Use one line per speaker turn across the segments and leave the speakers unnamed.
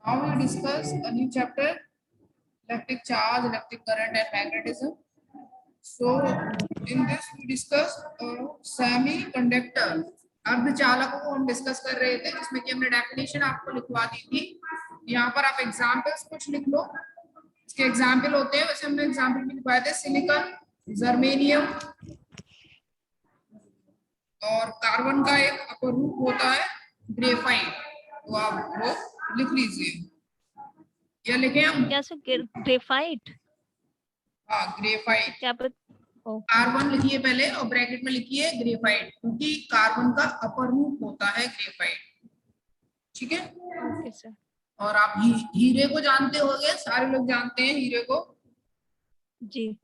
Now we discuss a new chapter, electric charge, electric current and magnetism. So in this we discuss semiconductor, अर्धचालकों को हम discuss कर रहे थे, जिसमें कि हमने डेफिनेशन आपको लिखवा दी थी। यहाँ पर आप एग्जाम्पल्स कुछ लिख लो, इसके एग्जाम्पल होते हैं। वैसे हमने एग्जाम्पल भी लिखवाए थे, सिलिकॉन, जर्मेनियम और कार्बन का एक अपरूप होता है ग्रेफाइट। तो आप वो लिख लीजिए, क्या लिखे हम?
क्या सर? ग्रेफाइट?
हाँ, ग्रेफाइट।
क्या
कार्बन लिखिए पहले और ब्रैकेट में लिखिए ग्रेफाइट, क्योंकि कार्बन का अपर रूप होता है ग्रेफाइट। ठीक है?
Okay sir.
और आप हीरे को जानते होंगे, सारे लोग जानते हैं हीरे को।
जी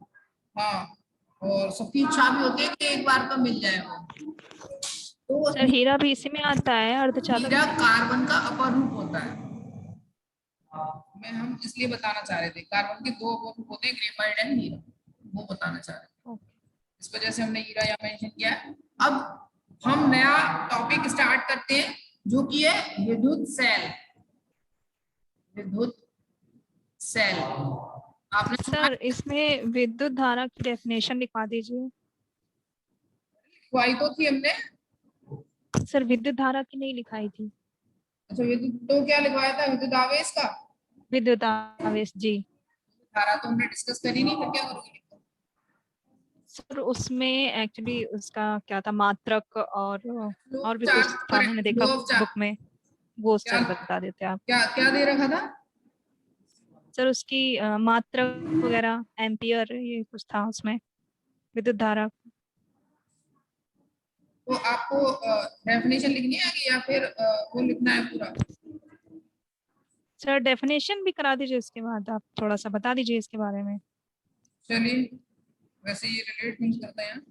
हाँ, और सबकी इच्छा भी होती है कि एक बार का मिल जाए वो। तो
सर हीरा भी इसी में आता है, अर्धचालक
हीरा
में?
कार्बन का अपर रूप होता है। मैं हम इसलिए बताना चाह रहे थे, कार्बन के दो अपर रूप होते हैं, ग्रेफाइट एंड हीरा, वो बताना चाह रहे थे।
ओके
इस वजह से हमने हीरा यहाँ मेंशन किया है। अब हम नया टॉपिक स्टार्ट करते हैं, जो कि है विद्युत सेल। विद्युत सेल आपने सुना?
सर, इसमें विद्युत धारा की डेफिनेशन लिखवा दीजिए।
लिखवाई तो थी हमने।
सर विद्युत धारा की नहीं लिखाई थी।
अच्छा, विद्युत तो क्या लिखवाया था? विद्युत आवेश का।
विद्युत आवेश, जी।
धारा तो हमने डिस्कस करी नहीं, फिर क्या करोगे?
सर उसमें एक्चुअली उसका क्या था, मात्रक और भी कुछ
चार्ज
था,
पर
मैंने
फ्लो
देखा
ऑफ चार्ज।
बुक में। वो
क्या
सर बता देते आप।
क्या क्या दे रखा था?
सर उसकी मात्रक वगैरह, एम्पियर, ये कुछ था उसमें, विद्युत धारा।
तो आपको डेफिनेशन लिखनी है आगे, या फिर वो लिखना है पूरा?
सर डेफिनेशन भी करा दीजिए, इसके बाद आप थोड़ा सा बता दीजिए इसके बारे में।
चलिए, वैसे ये रिलेट नहीं करता है।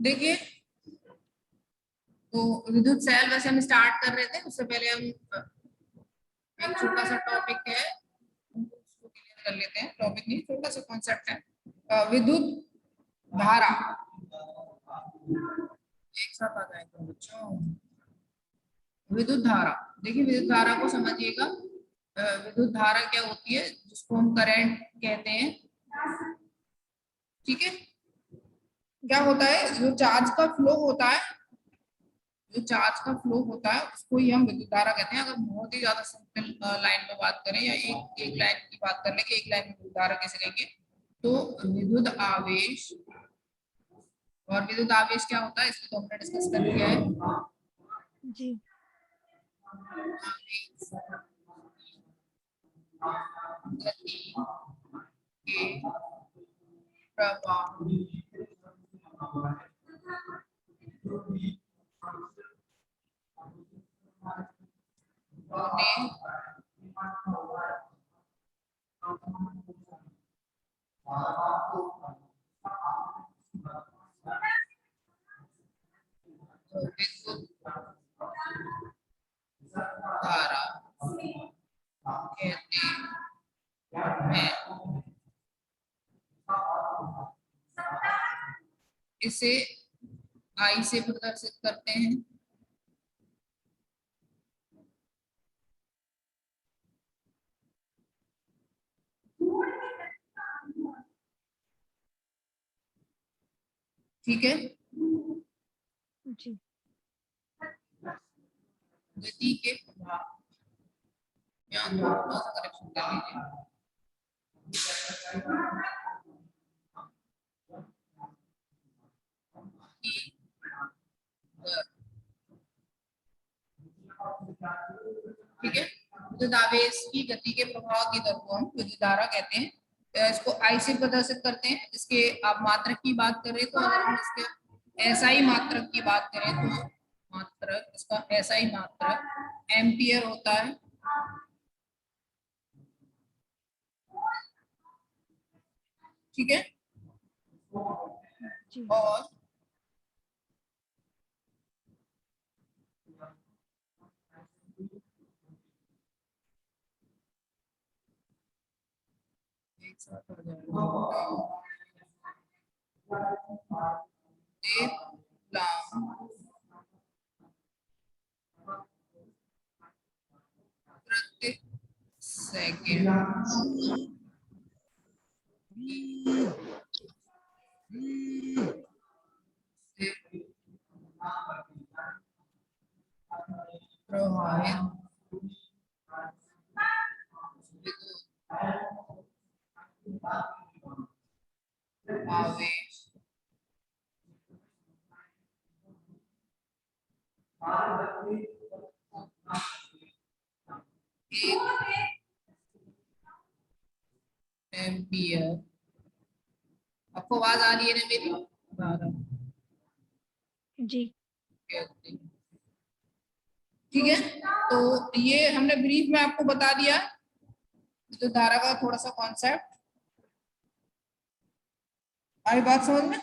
देखिए, तो विद्युत सेल वैसे हम स्टार्ट कर रहे थे, उससे पहले हम एक छोटा सा टॉपिक है, उसको क्लियर कर लेते हैं। टॉपिक नहीं, छोटा सा कॉन्सेप्ट है, विद्युत धारा। एक साथ आ जाएगा बच्चों। विद्युत धारा, देखिए विद्युत धारा को समझिएगा। विद्युत धारा क्या होती है, जिसको हम करंट कहते हैं। ठीक है? क्या होता है, जो चार्ज का फ्लो होता है, जो चार्ज का फ्लो होता है उसको ही हम विद्युत धारा कहते हैं। अगर बहुत ही ज्यादा सिंपल लाइन में बात करें, या एक एक लाइन की बात कर ले कि एक लाइन में विद्युत धारा कैसे कहेंगे, तो विद्युत आवेश। और विद्युत आवेश क्या होता है, इसको तो हमने डिस्कस कर लिया है।
जी
गति के प्रवाह होने विद्युत धारा कहते हैं। इसे आई से प्रदर्शित करते हैं। ठीक है?
जी
गति के प्रभाव, यहाँ थोड़ा सा करेक्शन कर लीजिए। ठीक है? विद्युत आवेश की गति के प्रभाव की दर को हम विद्युत धारा कहते हैं। इसको आई से प्रदर्शित करते हैं। इसके आप मात्रक की बात करें, तो अगर हम इसके एसआई मात्रक की बात करें, तो मात्रक, इसका एसआई मात्रक एम्पियर होता है। ठीक है?
जी
और एक साथ आ जाएगा। एक कूलम प्रति सेकेंड से प्रवाहित आवेश एम्पियर। आपको आवाज आ रही है ना मेरी?
जी
ठीक है, तो ये हमने ब्रीफ में आपको बता दिया विद्युत धारा का थोड़ा सा कॉन्सेप्ट। आई बात समझ में?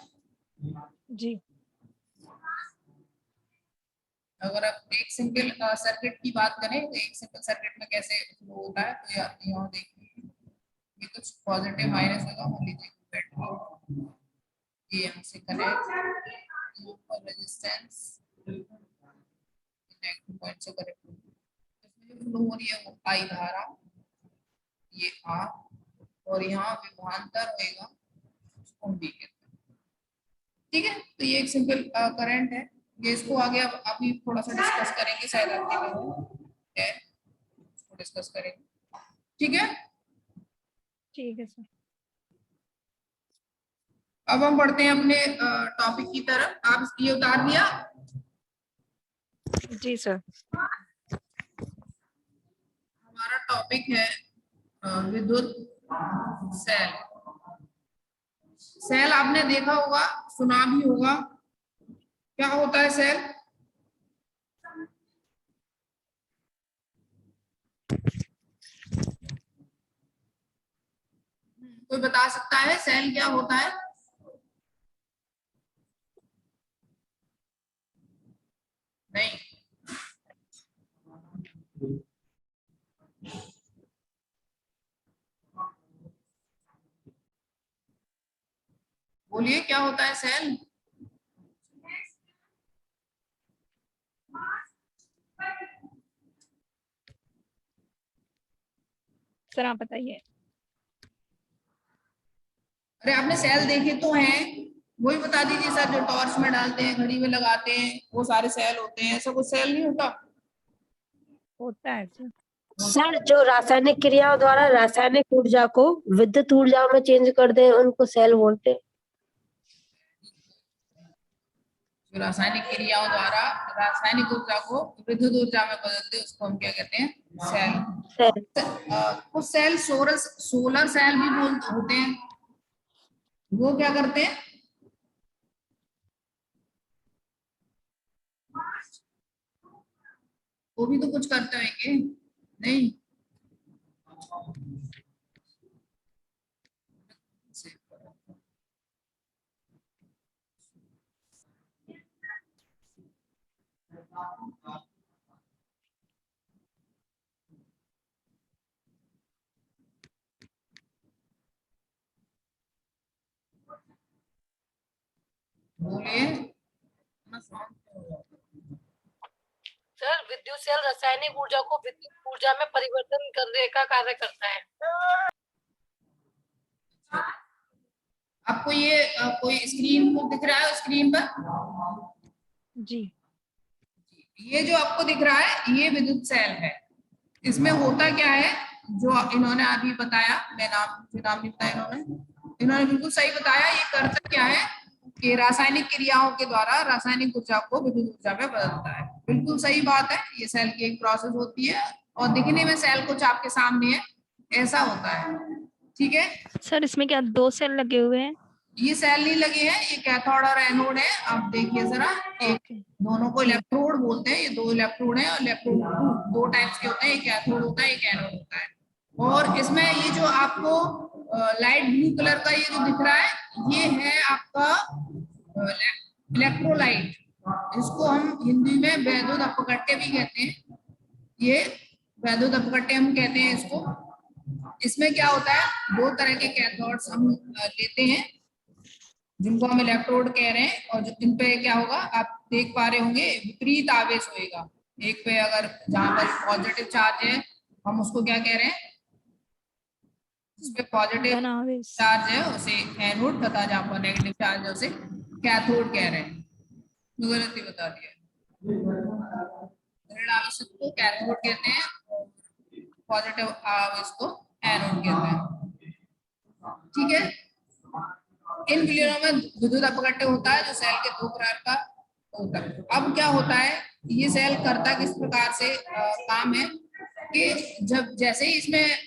जी
अगर आप एक सिंगल सर्किट की बात करें तो एक सिंगल सर्किट में कैसे फ्लो होता है, तो यहाँ देखिए ये कुछ पॉजिटिव माइनस होगा, मान लीजिए बैटरी ये यहाँ से कनेक्ट रेजिस्टेंस नेगेटिव पॉइंट से कनेक्ट इसमें जो फ्लो हो रही है वो आई धारा, ये आर, और यहाँ विभवांतर होगा उसको हम डी कहते हैं। ठीक है, तो ये एक सिंपल करंट है। ये इसको आगे अब अभी थोड़ा सा डिस्कस करेंगे, शायद आपके है इसको डिस्कस करेंगे। ठीक है,
ठीक है सर।
अब हम बढ़ते हैं अपने टॉपिक की तरफ। आप ये उतार दिया?
जी सर।
हमारा टॉपिक है विद्युत सेल। सेल आपने देखा होगा, सुना भी होगा। क्या होता है सेल? कोई बता सकता है सेल क्या होता है? नहीं, बोलिए क्या होता है सेल?
सर आप बताइए।
अरे आपने सेल देखे तो हैं, वही बता दीजिए सर। जो टॉर्च में डालते हैं, घड़ी में लगाते हैं, वो सारे सेल होते हैं। ऐसा कुछ सेल नहीं होता?
होता है सर।
सर जो रासायनिक क्रियाओं द्वारा रासायनिक ऊर्जा को विद्युत ऊर्जा में चेंज कर दें उनको सेल बोलते हैं।
जो रासायनिक क्रियाओं द्वारा रासायनिक ऊर्जा को विद्युत ऊर्जा में बदलते हैं उसको हम क्या कहते हैं? सेल।
सेल
कुछ सेल सोलर सेल भी होते हैं। वो क्या करते हैं? वो भी तो कुछ करते होंगे, नहीं? बोलिए।
सर विद्युत सेल रासायनिक ऊर्जा को विद्युत ऊर्जा में परिवर्तन करने का कार्य करता है।
आपको ये कोई स्क्रीन को दिख रहा है? स्क्रीन पर
जी
ये जो आपको दिख रहा है ये विद्युत सेल है। इसमें होता क्या है, जो इन्होंने अभी बताया, मैं नाम नहीं बताया इन्होंने बिल्कुल सही बताया। ये करता क्या है कि रासायनिक क्रियाओं के द्वारा रासायनिक ऊर्जा को विद्युत ऊर्जा में बदलता है। बिल्कुल सही बात है। ये सेल की एक प्रोसेस होती है और दिखने में सेल कुछ आपके सामने है, ऐसा होता है। ठीक है
सर, इसमें क्या 2 सेल लगे हुए हैं?
ये सेल नहीं लगे हैं, ये कैथोड और एनोड है। आप देखिए जरा, एक
ओके
दोनों को
जी
इलेक्ट्रोड बोलते हैं। ये 2 इलेक्ट्रोड हैं और इलेक्ट्रोड 2 टाइप्स के होते हैं, एक कैथोड होता है, एक एनोड होता है। और इसमें ये जो आपको लाइट ब्लू कलर का ये जो दिख रहा है ये है आपका इलेक्ट्रोलाइट। इसको हम हिंदी में वैद्युत अपघट्य भी कहते हैं। ये वैद्युत अपघट्य हम कहते हैं इसको। इसमें क्या होता है, 2 तरह के कैथोड्स हम लेते हैं। जिनको हम इलेक्ट्रोड कह रहे हैं, और इन पे क्या होगा आप देख पा रहे होंगे, विपरीत आवेश होएगा। एक पे अगर जहां पर पॉजिटिव चार्ज है हम उसको क्या कह रहे हैं, जिस पे पॉजिटिव
धन आवेश।
चार्ज है उसे एनोड, तथा जहां पर नेगेटिव चार्ज है उसे कैथोड कह रहे हैं। गलती बता दिया, ऋण आवेश को कैथोड कहते हैं और पॉजिटिव आवेश को एनोड कहते हैं। ठीक है, इन विलयनों में विद्युत अपघट्य होता है जो सेल के दो प्रकार का होता है। अब क्या होता है, ये सेल करता किस प्रकार से काम है कि जब जैसे ही इसमें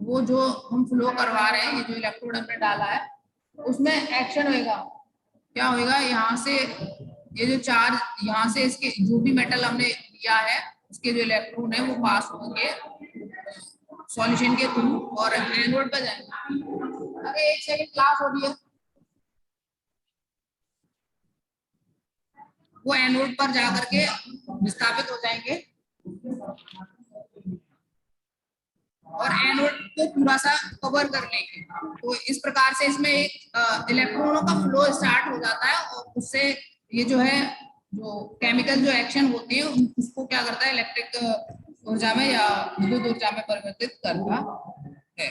वो जो हम फ्लो करवा रहे हैं, ये जो इलेक्ट्रोड हमने डाला है उसमें एक्शन होएगा। क्या होएगा, यहाँ से ये जो चार्ज यहाँ से इसके जो भी मेटल हमने लिया है उसके जो इलेक्ट्रॉन है वो पास होंगे सॉल्यूशन के थ्रू और एनोड पे जाएंगे। अरे एक सेकंड, क्लास हो रही है। वो एनोड पर जाकर के विस्थापित हो जाएंगे और एनोड को पूरा सा कवर कर लेंगे। तो इस प्रकार से इसमें एक इलेक्ट्रॉनों का फ्लो स्टार्ट हो जाता है और उससे ये जो है जो केमिकल जो एक्शन होते हैं उसको क्या करता है, इलेक्ट्रिक ऊर्जा में या विद्युत ऊर्जा में परिवर्तित करता है।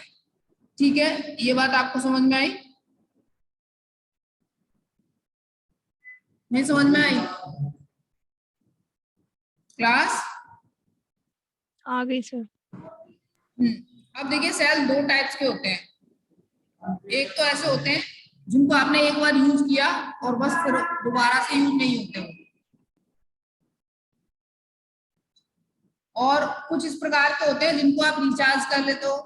ठीक है, ये बात आपको समझ में आई? नहीं समझ में आई क्लास?
आ गई सर।
अब देखिए सेल दो टाइप्स के होते हैं। एक तो ऐसे होते हैं जिनको आपने एक बार यूज किया और बस फिर दोबारा से यूज नहीं होते हो, और कुछ इस प्रकार के होते हैं जिनको आप रिचार्ज कर लेते हो।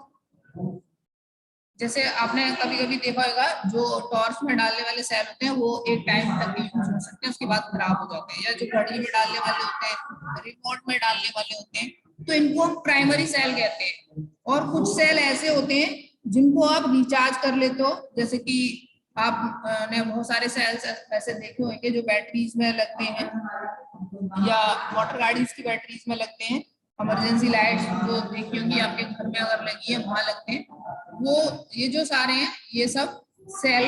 जैसे आपने कभी कभी देखा होगा जो टॉर्च में डालने वाले सेल होते हैं वो एक टाइम तक यूज हो सकते हैं, उसके बाद खराब हो जाते हैं। या जो घड़ी में डालने वाले होते हैं, रिमोट में डालने वाले होते हैं, तो इनको हम प्राइमरी सेल कहते हैं। और कुछ सेल ऐसे होते हैं जिनको आप रिचार्ज कर लेते हो, जैसे कि आप ने बहुत सारे सेल्स ऐसे देखे होंगे जो बैटरीज में लगते हैं या मोटर गाड़ीज की बैटरीज में लगते हैं। इमरजेंसी लाइट्स जो देखी होंगी आपके घर में अगर लगी है वहां लगते हैं। वो ये जो सारे हैं ये सब सेल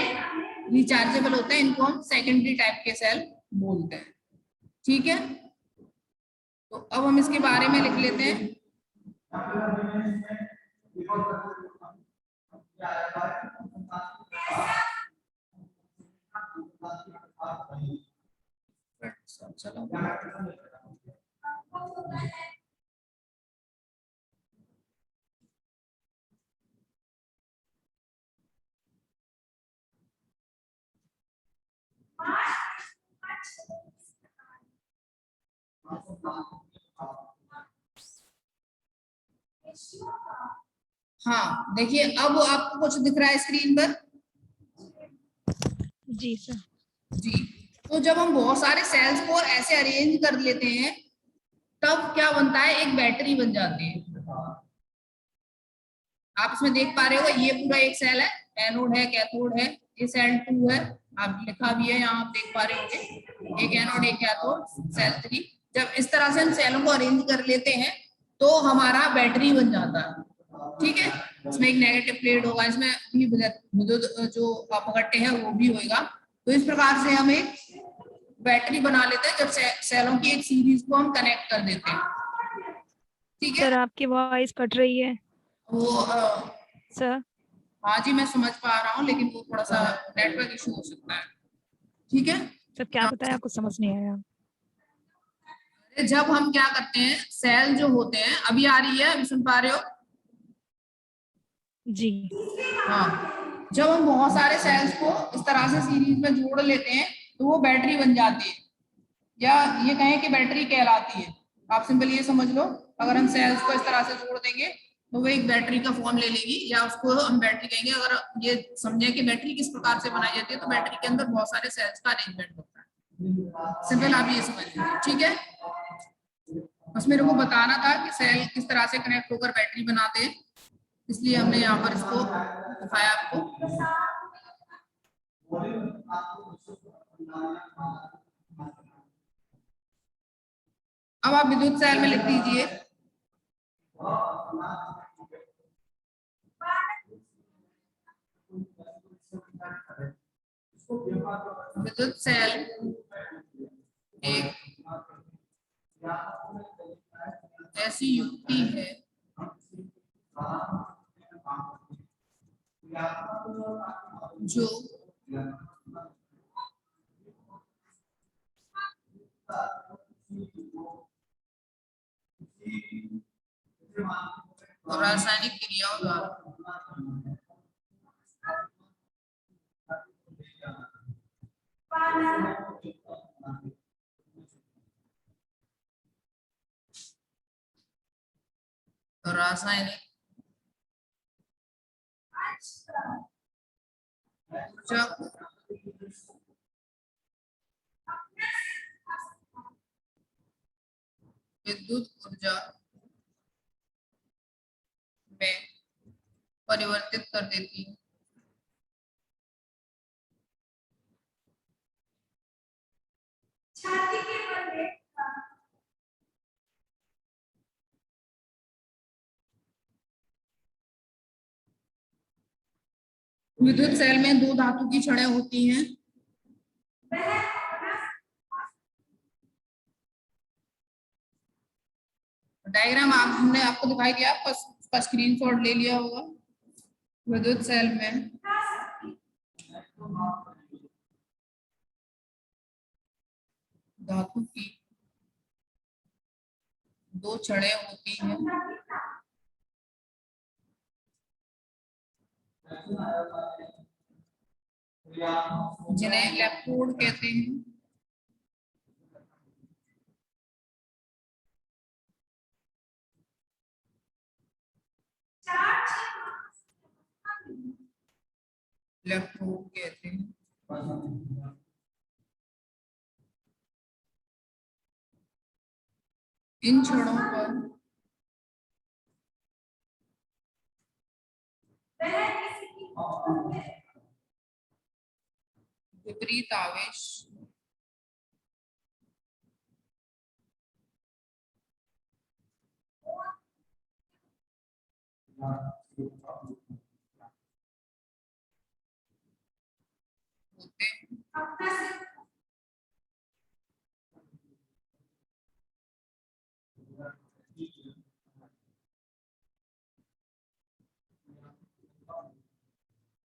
रिचार्जेबल होते हैं, इनको हम सेकेंडरी टाइप के सेल बोलते हैं। ठीक है, तो अब हम इसके बारे में लिख लेते हैं। चलो हाँ देखिए, अब आपको कुछ दिख रहा है स्क्रीन पर?
जी सर।
जी, तो जब हम बहुत सारे सेल्स को ऐसे अरेंज कर लेते हैं तब क्या बनता है, एक बैटरी बन जाती है। आप इसमें देख पा रहे हो ये पूरा एक सेल है, एनोड है कैथोड है, ये सेल 2 है, आप लिखा भी है यहाँ, आप देख पा रहे होंगे, एक एनोड एक कैथोड, सेल 3। जब इस तरह से हम सेलों को अरेंज कर लेते हैं तो हमारा बैटरी बन जाता है। ठीक है, इसमें एक नेगेटिव प्लेट होगा, इसमें भी विद्युत जो अपघट्य है वो भी होगा। तो इस प्रकार से हम एक बैटरी बना लेते हैं जब सेलों की एक सीरीज को हम कनेक्ट कर देते हैं। ठीक है
सर आपकी वॉइस कट रही है
वो
सर।
हाँ जी मैं समझ पा रहा हूँ, लेकिन वो थोड़ा सा नेटवर्क इशू हो सकता है। ठीक है,
सर क्या बताया आपको समझ नहीं आया?
जब हम क्या करते हैं, सेल जो होते हैं, अभी आ रही है, अभी सुन पा रहे हो?
जी
हाँ, जब हम बहुत सारे सेल्स को इस तरह से सीरीज में जोड़ लेते हैं तो वो बैटरी बन जाती है, या ये कहें कि बैटरी कहलाती है। आप सिंपल ये समझ लो, अगर हम सेल्स को इस तरह से जोड़ देंगे तो वो एक बैटरी का फॉर्म ले लेगी, या उसको हम बैटरी कहेंगे। अगर ये समझे कि बैटरी किस प्रकार से बनाई जाती है, तो बैटरी के अंदर बहुत सारे सेल्स का अरेंजमेंट होता है। सिंपल आप ये समझ लीजिए। ठीक है, बस मेरे को बताना था कि सेल किस तरह से कनेक्ट होकर बैटरी बनाते हैं, इसलिए हमने यहाँ पर इसको दिखाया आपको। अब आप विद्युत सेल में लिख दीजिए विद्युत सेल एक ऐसी युक्ति है जो रासायनिक क्रियाओं द्वारा रासायनिक ऊर्जा को विद्युत ऊर्जा में परिवर्तित कर देती है। विद्युत सेल में दो धातु की छड़ें होती हैं। डायग्राम हमने आपको दिखाई दिया, उसका स्क्रीनशॉट ले लिया होगा। विद्युत सेल में धातु की दो छड़ें होती हैं जिन्हें इलेक्ट्रोड कहते हैं। इलेक्ट्रोड कहते हैं। इन छड़ों पर विपरीत आवेश होते हैं।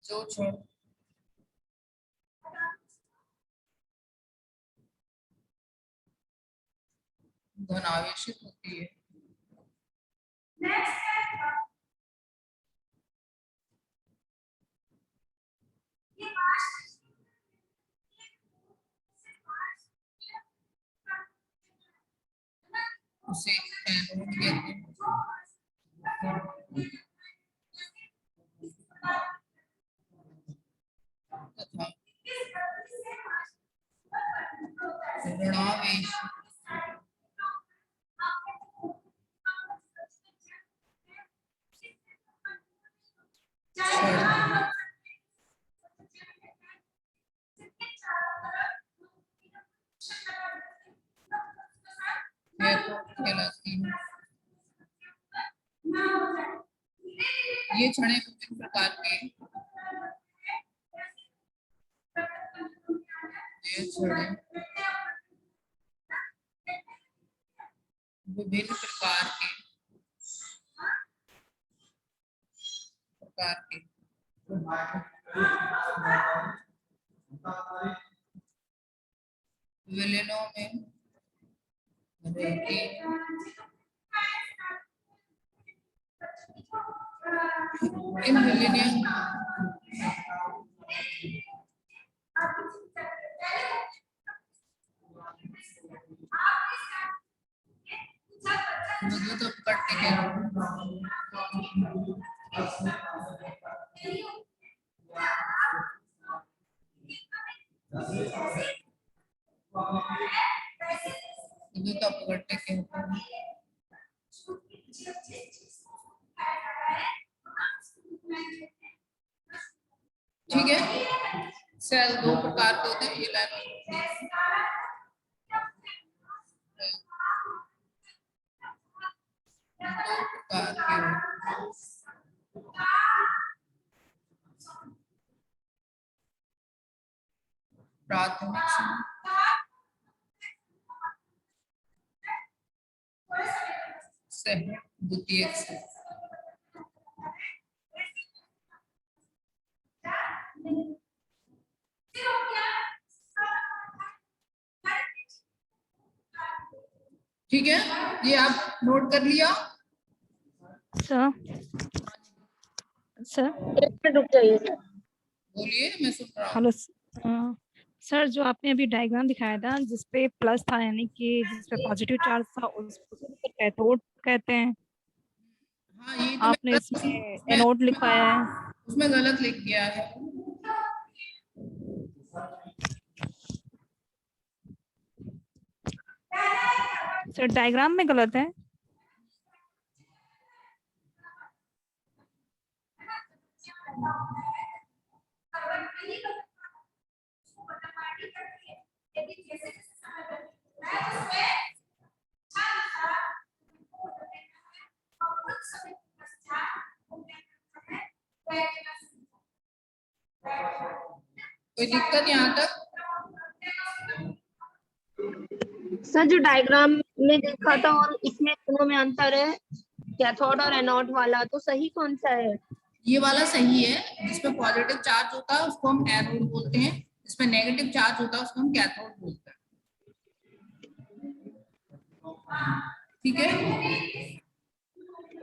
जो छड़ धन आवेशित होती है उसे एनोड कहते हैं। तथा ऋणावेश कहलाती है। ये छड़ें विभिन्न प्रकार के विभिन्न प्रकार के विलयनों में रहती हैं। इन विलयन विद्युत उपकरण विद्युत अपघट्य के ठीक है। सेल दो प्रकार के होते हैं, ये लाइन दो प्रकार के प्राथमिक से द्वितीयक से। ठीक है, ये आप नोट कर लिया।
सर सर
एक मिनट रुक जाइए सर।
बोलिए, मैं सुन रहा हूँ।
हेलो सर, जो आपने अभी डायग्राम दिखाया था जिसपे प्लस था, यानी कि जिसपे पॉजिटिव चार्ज था, उसको कैथोड कहते हैं।
हाँ, ये तो
आपने इसमें एनोड लिखवाया है।
उसमें गलत लिख दिया है।
सर डायग्राम में गलत है।
कोई दिक्कत यहाँ तक?
सर जो डायग्राम में देखा था और इसमें दोनों में अंतर है, कैथोड और एनोड वाला, तो सही कौन सा है?
ये वाला सही है, जिसमें पॉजिटिव चार्ज होता है उसको हम एनोड बोलते हैं, जिसमें नेगेटिव चार्ज होता है उसको हम कैथोड बोलते हैं। ठीक है,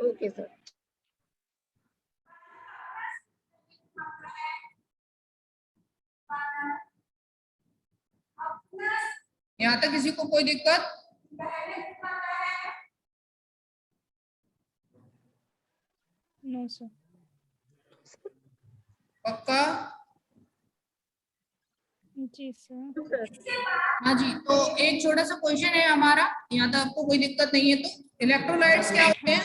ओके सर।
यहाँ तक किसी को कोई दिक्कत?
No sir.
पक्का?
जी सर।
हाँ जी, तो एक छोटा सा क्वेश्चन है हमारा, यहाँ तक आपको कोई दिक्कत नहीं है तो। इलेक्ट्रोलाइट्स क्या होते हैं?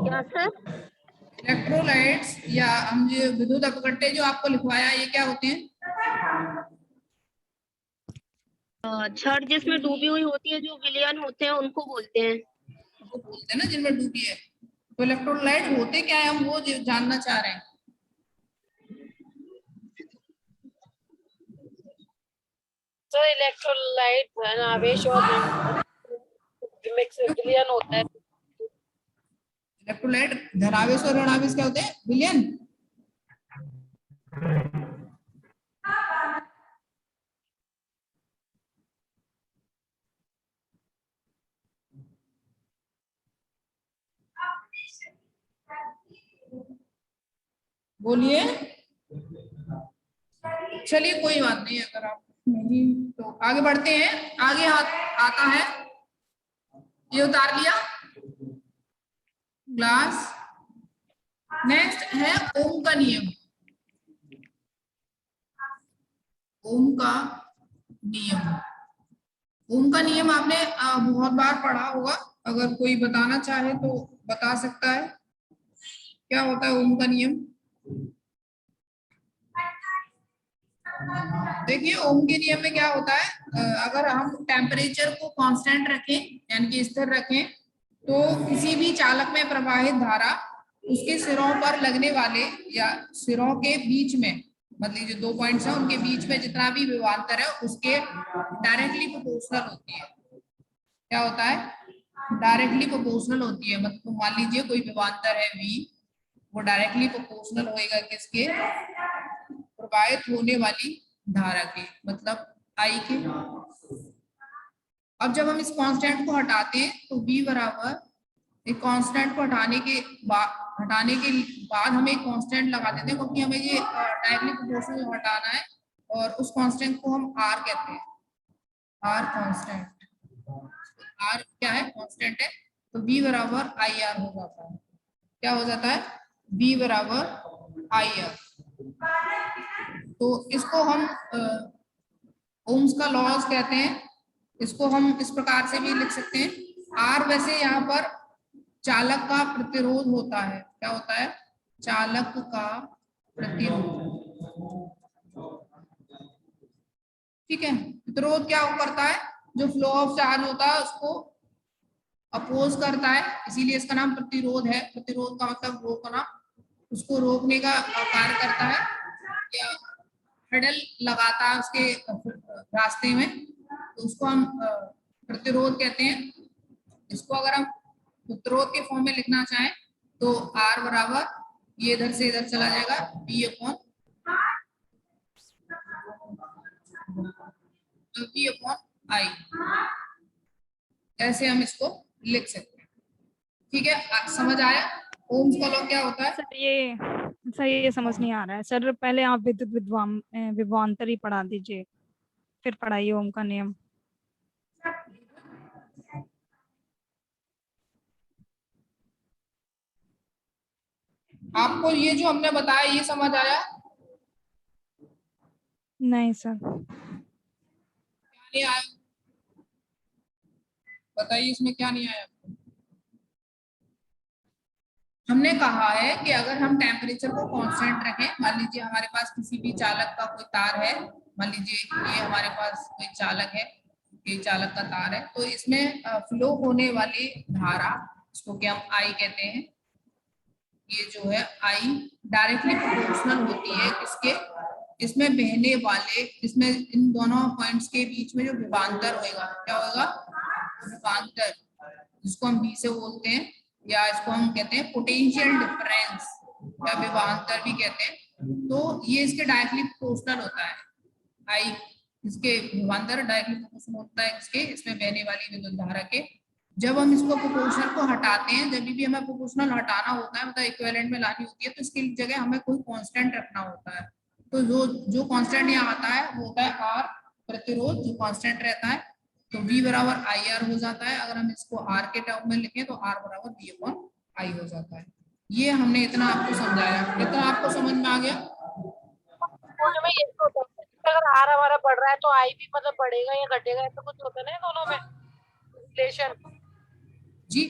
क्या सर?
इलेक्ट्रोलाइट्स या हम जो विद्युत अपघट्य जो आपको लिखवाया, ये क्या होते हैं?
छड़ जिसमें डूबी हुई होती है, जो विलयन होते हैं, उनको बोलते हैं।
वो बोलते हैं ना जिनमें डूबी है। तो इलेक्ट्रोलाइट होते क्या है, हम वो जानना चाह रहे हैं।
सर इलेक्ट्रोलाइट धन आवेश और मिक्स विलयन होता है।
इलेक्ट्रोलाइट धनावेश और ऋणावेश क्या होते हैं? विलयन। बोलिए। चलिए कोई बात नहीं, अगर आप नहीं तो आगे बढ़ते हैं। आगे आता है, ये उतार लिया क्लास। नेक्स्ट है ओम का नियम। ओम का नियम, ओम का नियम आपने बहुत बार पढ़ा होगा, अगर कोई बताना चाहे तो बता सकता है। क्या होता है ओम का नियम? देखिए, ओम के नियम में क्या होता है, अगर हम टेम्परेचर को कांस्टेंट रखें, यानी कि स्थिर रखें, तो किसी भी चालक में प्रवाहित धारा उसके सिरों पर लगने वाले या सिरों के बीच में, मतलब जो 2 पॉइंट्स हैं उनके बीच में जितना भी विभवांतर है उसके डायरेक्टली प्रोपोर्शनल होती है। क्या होता है? डायरेक्टली प्रोपोर्शनल होती है। मतलब मान लीजिए कोई विभवांतर है V, वो डायरेक्टली प्रोपोर्शनल होएगा किसके? प्रवाहित होने वाली धारा के, मतलब I के। अब जब हम इस कांस्टेंट को हटाते हैं तो V बराबर, एक कांस्टेंट को हटाने के बाद हम एक कांस्टेंट लगा देते हैं, क्योंकि हमें ये डायरेक्टली प्रोपोर्शनल हटाना है, और उस कांस्टेंट को हम R कहते हैं। R कांस्टेंट, R क्या है? कांस्टेंट है। तो V बराबर IR हो जाता है। क्या हो जाता है? V बराबर IR। तो इसको हम ओम्स का लॉज कहते हैं। इसको हम इस प्रकार से भी लिख सकते हैं। R वैसे यहाँ पर चालक का प्रतिरोध होता है। क्या होता है? चालक का प्रतिरोध। ठीक है, प्रतिरोध क्या करता है? जो फ्लो ऑफ चार्ज होता है उसको अपोज करता है, इसीलिए इसका नाम प्रतिरोध है। प्रतिरोध का मतलब रोकना, उसको रोकने का कार्य करता है या हडल लगाता है उसके रास्ते में, तो उसको हम प्रतिरोध कहते हैं। इसको अगर हम प्रतिरोध के फॉर्म में लिखना चाहें तो R बराबर ये इधर से इधर चला जाएगा V अपॉन I, ऐसे हम इसको लिख सकते हैं। ठीक है, समझ आया ओम्स का लॉ क्या होता है?
सर ये समझ नहीं आ रहा है सर, पहले आप विद्युत विभवांतर ही पढ़ा दीजिए, फिर पढ़ाइए ओम का नियम।
आपको ये जो हमने बताया ये समझ आया?
नहीं सर।
क्या नहीं आया बताइए, इसमें क्या नहीं आया? हमने कहा है कि अगर हम टेम्परेचर को कांस्टेंट रखें, मान लीजिए हमारे पास किसी भी चालक का कोई तार है, मान लीजिए ये हमारे पास कोई चालक है, ये चालक का तार है, तो इसमें फ्लो होने वाली धारा, इसको क्या हम आई कहते हैं, ये जो है आई डायरेक्टली प्रोपोर्शनल होती है किसके, इसमें बहने वाले, इसमें इन दोनों पॉइंट्स के बीच में जो विभवांतर होगा, क्या होगा, विभवांतर, जिसको हम बी से बोलते हैं, या इसको हम कहते हैं पोटेंशियल डिफरेंस या विभवांतर भी कहते हैं। तो ये इसके डायरेक्टली प्रोपोर्शनल होता है, आई इसके विभवांतर डायरेक्टली प्रोपोर्शनल होता है इसके, इसमें बहने वाली विद्युत धारा के। जब हम इसको प्रोपोर्शनल को हटाते हैं, जब भी हमें प्रोपोर्शनल हटाना होता है, मतलब इक्विवेलेंट में लानी होती है, तो इसकी जगह हमें कोई कांस्टेंट रखना होता है। तो जो कांस्टेंट यहाँ आता है वो होता है आर, प्रतिरोध जो कांस्टेंट रहता है, तो V बराबर IR हो जाता है। अगर हम इसको R के टर्म में लिखें तो R बराबर V अपॉन I हो जाता है। ये हमने इतना आपको समझाया, इतना आपको समझ में आ गया?
दोनों में ये होता है, अगर R हमारा बढ़ रहा है तो I भी मतलब बढ़ेगा या घटेगा, ऐसा कुछ होता है ना दोनों में रिलेशन।
जी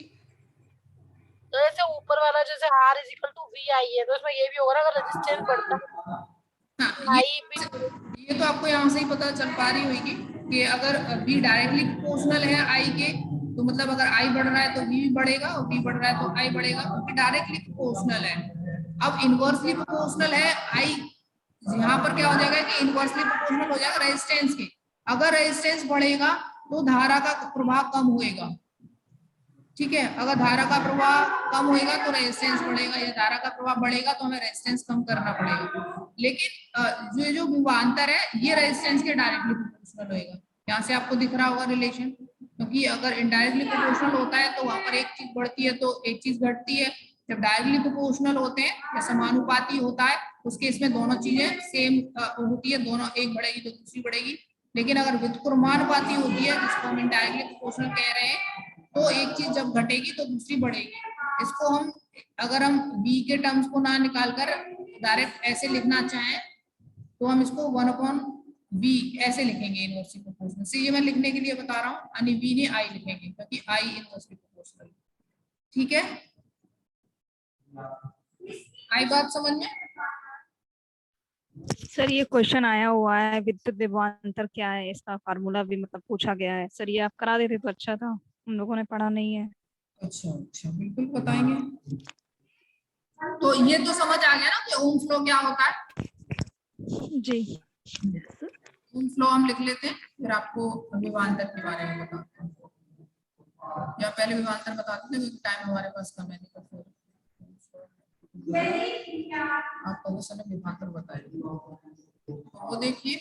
तो जैसे ऊपर वाला जैसे R is equal to VI है, तो इसमें ये भी होगा ना, अगर रेजिस्टेंस बढ़ता है
हाँ,
I भी।
ये तो आपको यहाँ से ही पता चल पा रही होगी कि अगर V डायरेक्टली प्रोपोर्शनल है I के, तो मतलब अगर I बढ़ रहा है तो V भी बढ़ेगा, और V बढ़ रहा है तो I बढ़ेगा, क्योंकि डायरेक्टली प्रोपोर्शनल है। अब इनवर्सली प्रोपोर्शनल है I, यहाँ पर क्या हो जाएगा कि इनवर्सली प्रोपोर्शनल हो जाएगा रेजिस्टेंस के। अगर रेजिस्टेंस बढ़ेगा तो धारा का प्रवाह कम होएगा, ठीक है, अगर धारा का प्रवाह कम होएगा तो रेजिस्टेंस बढ़ेगा, या धारा का प्रवाह बढ़ेगा तो हमें रेजिस्टेंस कम करना पड़ेगा। लेकिन जो विभवांतर है ये रेजिस्टेंस के डायरेक्टली प्रोपोर्शनल होएगा। यहाँ से आपको दिख रहा होगा रिलेशन, क्योंकि अगर इनडायरेक्टली प्रोपोर्शनल होता है तो वहां पर एक चीज बढ़ती है तो एक चीज घटती है। जब डायरेक्टली प्रोपोर्शनल होते हैं या समानुपाती होता है, उस केस में दोनों चीजें सेम होती है, दोनों एक बढ़ेगी तो दूसरी बढ़ेगी। लेकिन अगर व्युत्क्रमानुपाती होती है, जिसको हम इनडायरेक्टली प्रोपोर्शनल कह रहे हैं, तो एक चीज जब घटेगी तो दूसरी बढ़ेगी। इसको हम, अगर हम b के टर्म्स को ना निकालकर डायरेक्ट ऐसे लिखना चाहें तो हम इसको 1/b ऐसे लिखेंगे इनवर्सली प्रोपोर्शनल से। ये मैं लिखने के लिए बता रहा हूँ, यानी v ने i लिखेंगे क्योंकि i इनवर्सली प्रोपोर्शनल। ठीक है, आई बात समझ में?
सर ये क्वेश्चन आया हुआ है, विद्युत विभवांतर क्या है, इसका फार्मूला भी मतलब पूछा गया है। सर ये आप करा देते तो अच्छा था, हम लोगों ने पढ़ा नहीं है।
अच्छा अच्छा, बिल्कुल बताएंगे। तो ये तो समझ आ गया ना कि ओम फ्लो क्या होता है?
जी
ओम फ्लो हम लिख लेते हैं, फिर आपको विभवांतर के बारे में बताते हैं, या पहले विभवांतर बताते थे क्योंकि टाइम हमारे पास कम है, नहीं तो फिर आपको उस समय विभवांतर बताएंगे। तो वो देखिए,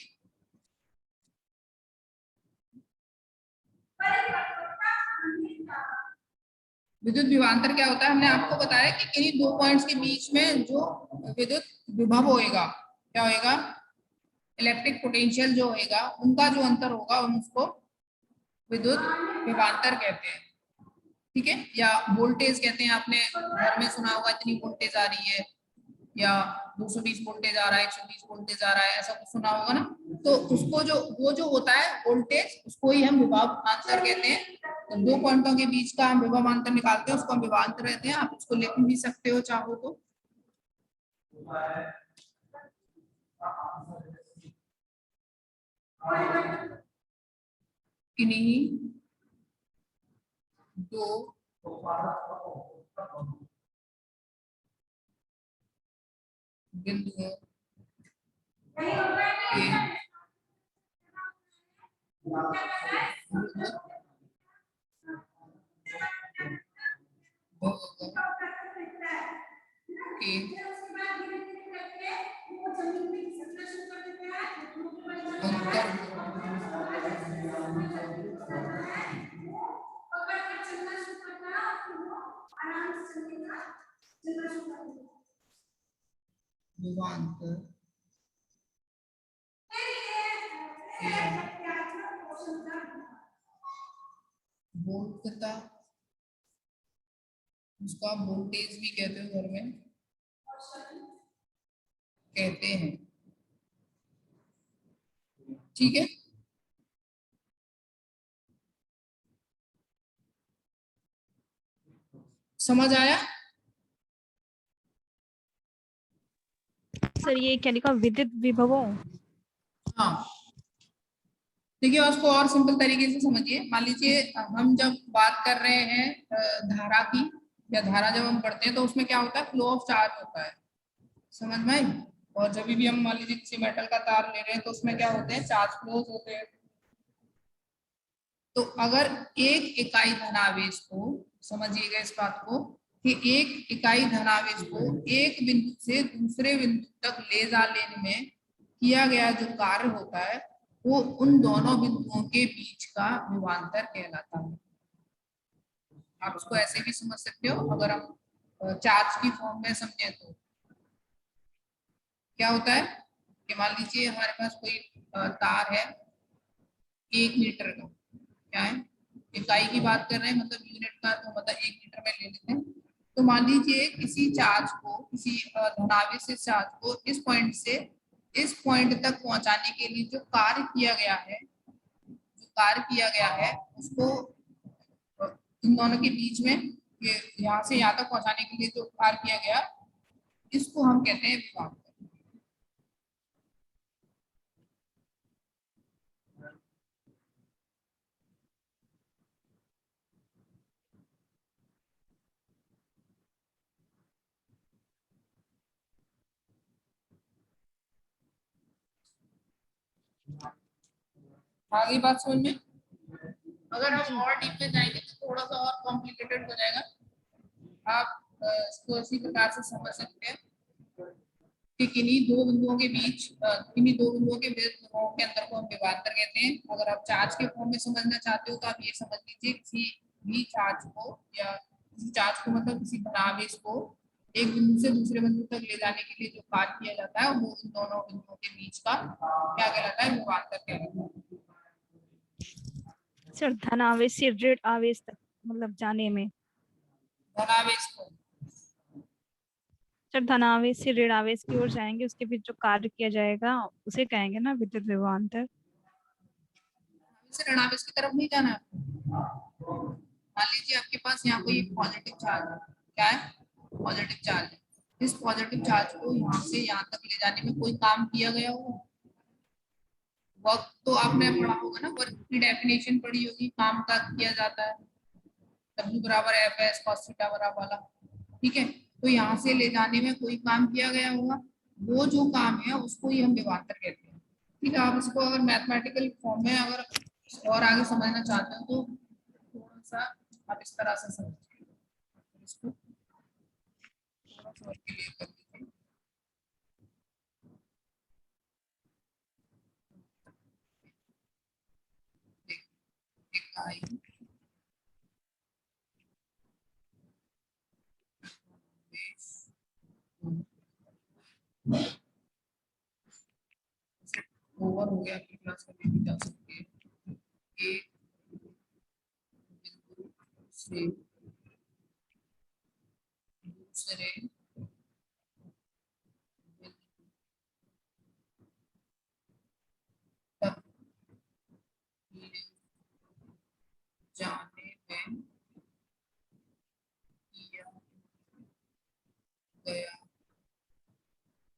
विद्युत विभवांतर क्या होता है, हमने आपको बताया कि किन्हीं दो पॉइंट्स के बीच में जो विद्युत विभव होएगा, क्या होएगा, इलेक्ट्रिक पोटेंशियल जो होएगा, उनका जो अंतर होगा, हम उसको विद्युत विभवांतर कहते हैं। ठीक है, या वोल्टेज कहते हैं, आपने घर में सुना होगा इतनी वोल्टेज आ रही है, या 220 वोल्टेज आ रहा है, 120 वोल्टेज आ रहा है, ऐसा कुछ सुना होगा ना। तो उसको जो वो जो होता है वोल्टेज, उसको ही हम विभवांतर कहते हैं। तो दो पॉइंटों के बीच का हम विभवांतर निकालते हैं, उसको हम विभवांतर कहते हैं। आप उसको लिख भी सकते हो चाहो तो। किन्हीं दो बिंदुओं के विभवांतर बोधकता, उसका वोल्टेज भी कहते हैं, घर में कहते हैं। ठीक है, समझ आया?
सर ये क्या लिखा, विद्युत विभवों?
हाँ, देखिए उसको और सिंपल तरीके से समझिए। मान लीजिए हम जब बात कर रहे हैं धारा की, या धारा जब हम पढ़ते हैं तो उसमें क्या होता है, फ्लो ऑफ चार्ज होता है, समझ में आई? और जब भी हम मान लीजिए किसी मेटल का तार ले रहे हैं तो उसमें क्या होते हैं, चार्ज फ्लोज होते हैं। तो अगर एक इकाई धनावेश को, समझिएगा इस बात को, कि एक इकाई धनावेश को एक बिंदु से दूसरे बिंदु तक ले जाने में किया गया जो कार्य होता है वो उन दोनों बिंदुओं के बीच का विभवांतर कहलाता है। आप उसको ऐसे भी समझ सकते हो, अगर हम चार्ज की फॉर्म में समझे तो क्या होता है कि मान लीजिए हमारे पास कोई तार है 1 मीटर का, क्या है, इकाई की बात कर रहे हैं, मतलब यूनिट का, तो मतलब 1 मीटर में ले लेते हैं। तो मान लीजिए किसी चार्ज को, किसी धनावेश से चार्ज को इस पॉइंट से इस पॉइंट तक पहुंचाने के लिए जो कार्य किया गया है उसको इन दोनों के बीच में, यहाँ से यहाँ तक पहुंचाने के लिए जो कार्य किया गया, इसको हम कहते हैं विभवांतर। आगे बात समझ में? अगर हम और डीप में जाएंगे तो थोड़ा सा और कॉम्प्लिकेटेड हो जाएगा। आप इसको इसी प्रकार से समझ सकते हैं कि किन्हीं दो बिंदुओं के विभवों के अंतर को हम विभवांतर कहते हैं। अगर आप चार्ज के फॉर्म में समझना चाहते हो तो आप ये समझ लीजिए, किसी भी चार्ज को, या किसी चार्ज को मतलब किसी धनावेश को एक बिंदु से दूसरे बिंदु तक ले जाने के लिए जो कार्य किया जाता है वो इन दोनों बिंदुओं के बीच का क्या कहलाता है, विभवांतर कहलाता है।
सर धनावेश से ऋण आवेश तक मतलब जाने में,
धनावेश को,
सर धनावेश से ऋण आवेश की ओर जाएंगे, उसके बीच जो कार्य किया जाएगा उसे कहेंगे ना विद्युत विभवांतर।
ऋणावेश की तरफ नहीं जाना है आपको। मान लीजिए आपके पास यहाँ कोई पॉजिटिव चार्ज है, क्या है, पॉजिटिव चार्ज है। इस पॉजिटिव चार्ज को यहाँ से यहाँ तक ले जाने में कोई काम किया गया होगा, वर्क तो आपने पढ़ा होगा ना, वर्क की डेफिनेशन पढ़ी होगी, काम का किया जाता है, W बराबर Fs cos थीटा बराबर वाला, ठीक है। तो यहाँ से ले जाने में कोई काम किया गया होगा, वो जो काम है उसको ही हम विभवांतर कहते हैं। ठीक है, आप इसको अगर मैथमेटिकल फॉर्म में अगर और आगे समझना चाहते हो तो थोड़ा सा आप इस तरह से समझिए, इसको थोड़ा सा और क्लियर कर दीजिए। इकाई ओवर हो गया, आपकी क्लास में भी जा सकती है। एक बिंदु से दूसरे तक ले जाने में किया गया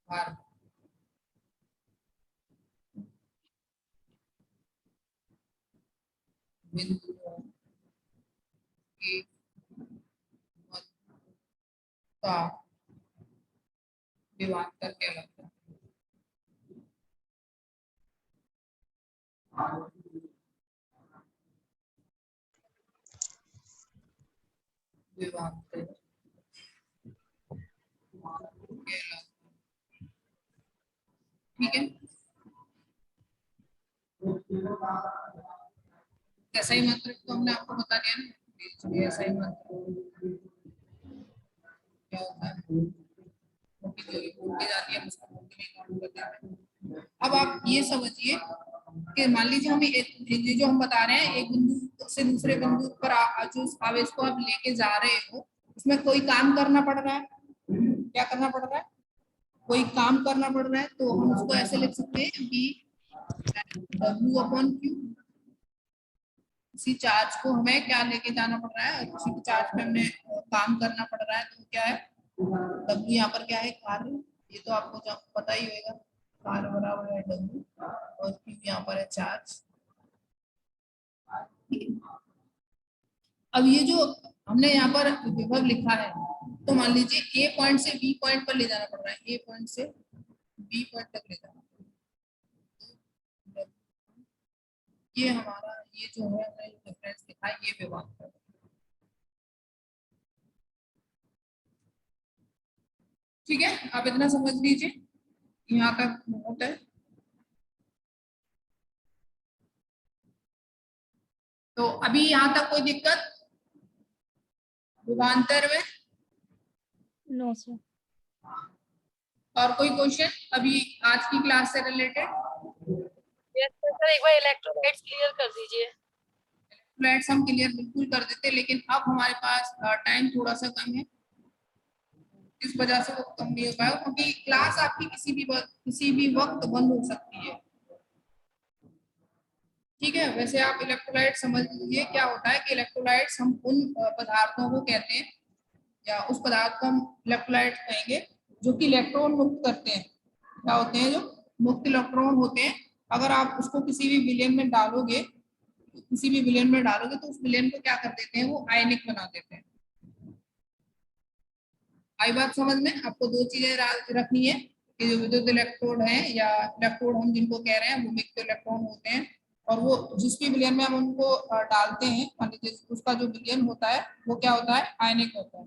कार्य बिंदुओं के मध्य का विभवांतर कहलाता है। विभवांतर कहलाता है। ठीक है, ऐसा ही मंत्र तो हमने आपको बता दिया ना, ऐसा ही मंत्र क्या होता है, जाती है उसको में काउंट करते हैं। अब आप ये समझिए कि मान लीजिए हम ये जो हम बता रहे हैं, एक बिंदु से दूसरे बिंदु पर जो आवेश को आप लेके जा रहे हो, उसमें कोई काम करना पड़ रहा है। क्या करना पड़ रहा है? कोई काम करना पड़ रहा है। तो हम उसको ऐसे लिख सकते हैं कि W/Q, किसी चार्ज को हमें क्या लेके जाना पड़ रहा है, किसी भी चार्ज पे हमें काम करना पड़ रहा है, तो क्या है W यहाँ पर क्या है, कार्य। ये तो आपको पता ही होगा, कार्य बराबर है W और Q यहाँ पर है चार्ज। अब ये जो हमने यहाँ पर विभव लिखा है, तो मान लीजिए A पॉइंट से B पॉइंट पर ले जाना पड़ रहा है, A पॉइंट से B पॉइंट तक ले जाना। ये हमारा ये जो है हमने डिफरेंस लिखा है, ये विभवांतर है। ठीक है, आप इतना समझ लीजिए, यहाँ तक बहुत है। तो अभी यहाँ तक कोई दिक्कत विभवांतर में?
No sir.
और कोई क्वेश्चन अभी आज की क्लास से रिलेटेड?
यस सर, एक बार इलेक्ट्रोलाइट्स क्लियर कर दीजिए।
इलेक्ट्रोलाइट्स हम क्लियर बिल्कुल कर देते, लेकिन अब हमारे पास टाइम थोड़ा सा कम है, इस वजह से वो कम नहीं हो पाएगा, क्योंकि क्लास आपकी किसी भी वक्त बंद हो सकती है। ठीक है, वैसे आप इलेक्ट्रोलाइट समझ लीजिए क्या होता है कि इलेक्ट्रोलाइट्स हम उन पदार्थों को कहते हैं, या उस पदार्थ को हम इलेक्ट्रोलाइट कहेंगे जो कि इलेक्ट्रॉन मुक्त करते हैं। क्या होते हैं? जो मुक्त इलेक्ट्रॉन होते हैं। अगर आप उसको किसी भी विलयन में डालोगे, तो उस विलयन को क्या कर देते हैं, वो आयनिक बना देते हैं। आई बात समझ में? आपको दो चीजें रखनी है कि जो विद्युत इलेक्ट्रोड है या इलेक्ट्रोड हम जिनको कह रहे हैं वो मुक्त इलेक्ट्रॉन होते हैं, और वो जिस भी विलयन में हम उनको डालते हैं, मान लीजिए उसका जो विलयन होता है वो क्या होता है, आयनिक होता है।